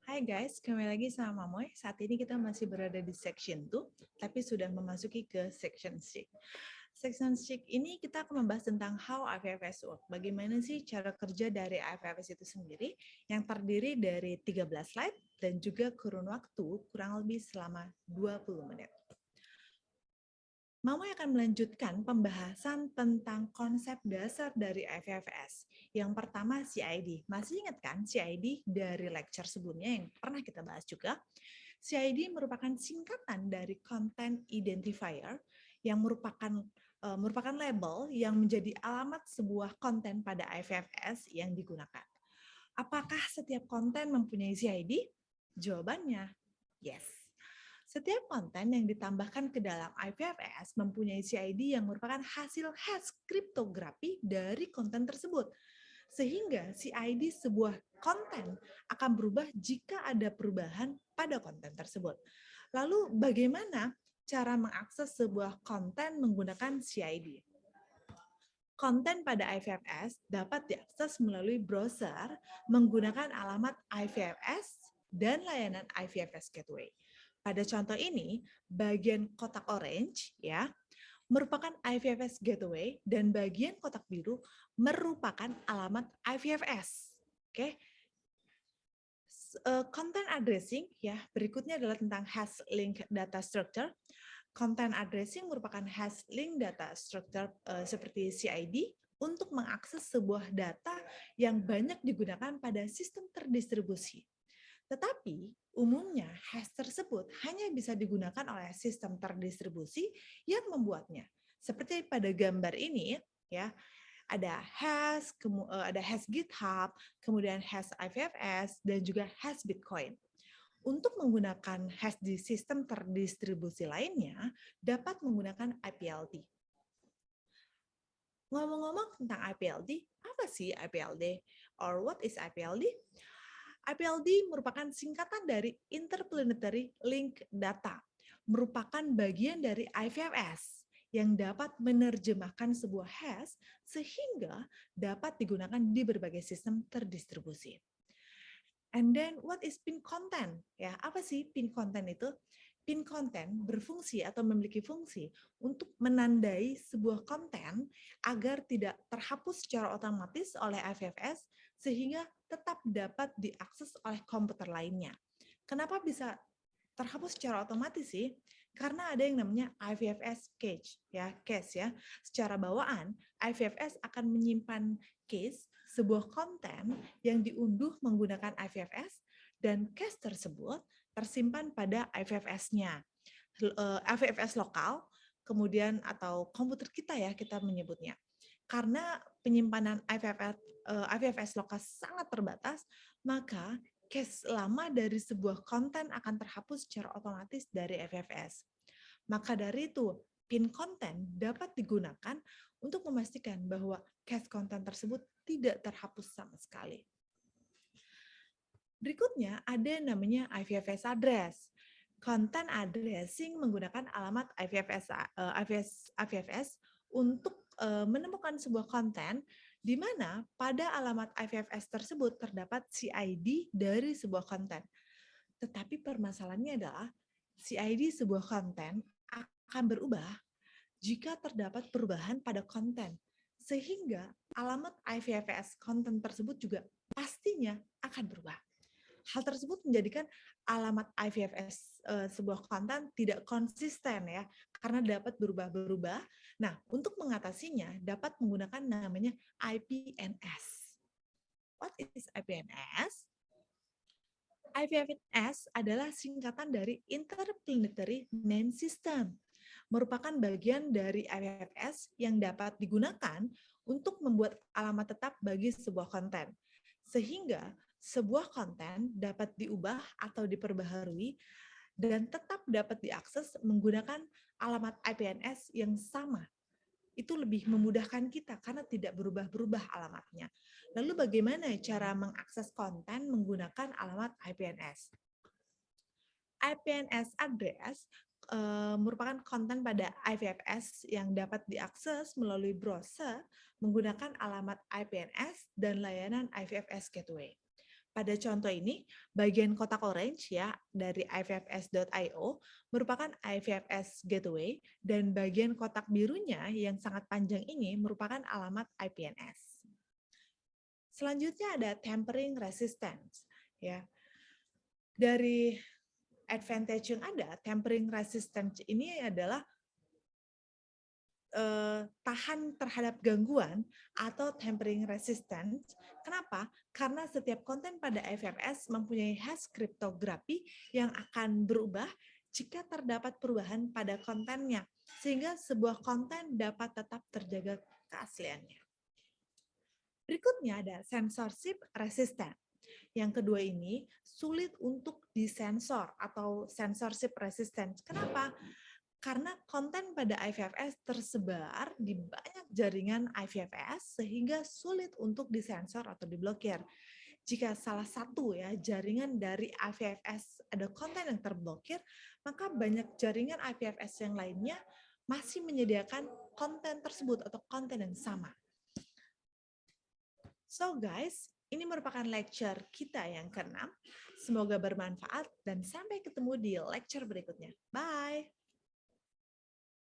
Hai guys, kembali lagi sama Mamoy. Saat ini kita masih berada di section 2, tapi sudah memasuki ke section 6. Section 6 ini kita akan membahas tentang how IFFS work. Bagaimana sih cara kerja dari IFFS itu sendiri, yang terdiri dari 13 slide dan juga kurun waktu kurang lebih selama 20 menit. Mamoy akan melanjutkan pembahasan tentang konsep dasar dari IFFS. Yang pertama CID. Masih ingat kan CID dari lecture sebelumnya yang pernah kita bahas juga? CID merupakan singkatan dari Content Identifier yang merupakan label yang menjadi alamat sebuah konten pada IFFS yang digunakan. Apakah setiap konten mempunyai CID? Jawabannya yes. Setiap konten yang ditambahkan ke dalam IPFS mempunyai CID yang merupakan hasil hash kriptografi dari konten tersebut. Sehingga CID sebuah konten akan berubah jika ada perubahan pada konten tersebut. Lalu bagaimana cara mengakses sebuah konten menggunakan CID? Konten pada IPFS dapat diakses melalui browser menggunakan alamat IPFS dan layanan IPFS Gateway. Pada contoh ini, bagian kotak orange ya merupakan IPFS Gateway dan bagian kotak biru merupakan alamat IPFS. Oke. Content addressing ya, berikutnya adalah tentang hash link data structure. Content addressing merupakan hash link data structure seperti CID untuk mengakses sebuah data yang banyak digunakan pada sistem terdistribusi. Tetapi umumnya hash tersebut hanya bisa digunakan oleh sistem terdistribusi yang membuatnya. Seperti pada gambar ini ya, ada hash GitHub, kemudian hash IPFS dan juga hash Bitcoin. Untuk menggunakan hash di sistem terdistribusi lainnya dapat menggunakan IPLD. Ngomong-ngomong tentang IPLD, apa sih IPLD? Or what is IPLD? IPLD merupakan singkatan dari Interplanetary Link Data, merupakan bagian dari IPFS yang dapat menerjemahkan sebuah hash sehingga dapat digunakan di berbagai sistem terdistribusi. And then what is pin content? Ya, apa sih pin content itu? Pin content berfungsi atau memiliki fungsi untuk menandai sebuah konten agar tidak terhapus secara otomatis oleh IPFS sehingga tetap dapat diakses oleh komputer lainnya. Kenapa bisa terhapus secara otomatis sih? Karena ada yang namanya IPFS cache ya. Secara bawaan, IPFS akan menyimpan cache sebuah konten yang diunduh menggunakan IPFS dan cache tersebut tersimpan pada IPFS-nya. IPFS lokal, kemudian atau komputer kita ya kita menyebutnya. Karena penyimpanan IPFS lokal sangat terbatas, maka cache lama dari sebuah konten akan terhapus secara otomatis dari IPFS. Maka dari itu, pin konten dapat digunakan untuk memastikan bahwa cache konten tersebut tidak terhapus sama sekali. Berikutnya ada yang namanya IPFS address. Content addressing menggunakan alamat IPFS untuk menemukan sebuah konten di mana pada alamat IPFS tersebut terdapat CID dari sebuah konten. Tetapi permasalahannya adalah CID sebuah konten akan berubah jika terdapat perubahan pada konten, sehingga alamat IPFS konten tersebut juga pastinya akan berubah. Hal tersebut menjadikan alamat IPFS sebuah konten tidak konsisten ya, karena dapat berubah-berubah. Nah, untuk mengatasinya dapat menggunakan namanya IPNS. What is IPNS? IPFS adalah singkatan dari Interplanetary Name System, merupakan bagian dari IPFS yang dapat digunakan untuk membuat alamat tetap bagi sebuah konten. Sehingga sebuah konten dapat diubah atau diperbaharui dan tetap dapat diakses menggunakan alamat IPNS yang sama. Itu lebih memudahkan kita karena tidak berubah-berubah alamatnya. Lalu bagaimana cara mengakses konten menggunakan alamat IPNS? IPNS address merupakan konten pada IPFS yang dapat diakses melalui browser menggunakan alamat IPNS dan layanan IPFS Gateway. Pada contoh ini, bagian kotak orange ya dari ifs.io merupakan IPFS gateway dan bagian kotak birunya yang sangat panjang ini merupakan alamat IPNS. Selanjutnya ada tampering resistance ya. Dari advantage yang ada, tampering resistance ini adalah tahan terhadap gangguan atau tampering resistance. Kenapa? Karena setiap konten pada IPFS mempunyai hash kriptografi yang akan berubah jika terdapat perubahan pada kontennya, sehingga sebuah konten dapat tetap terjaga keasliannya. Berikutnya ada censorship resistant. Yang kedua ini sulit untuk disensor atau censorship resistant. Kenapa? Karena konten pada IPFS tersebar di banyak jaringan IPFS sehingga sulit untuk disensor atau diblokir. Jika salah satu ya jaringan dari IPFS ada konten yang terblokir, maka banyak jaringan IPFS yang lainnya masih menyediakan konten tersebut atau konten yang sama. So guys, ini merupakan lecture kita yang ke-6. Semoga bermanfaat dan sampai ketemu di lecture berikutnya. Bye!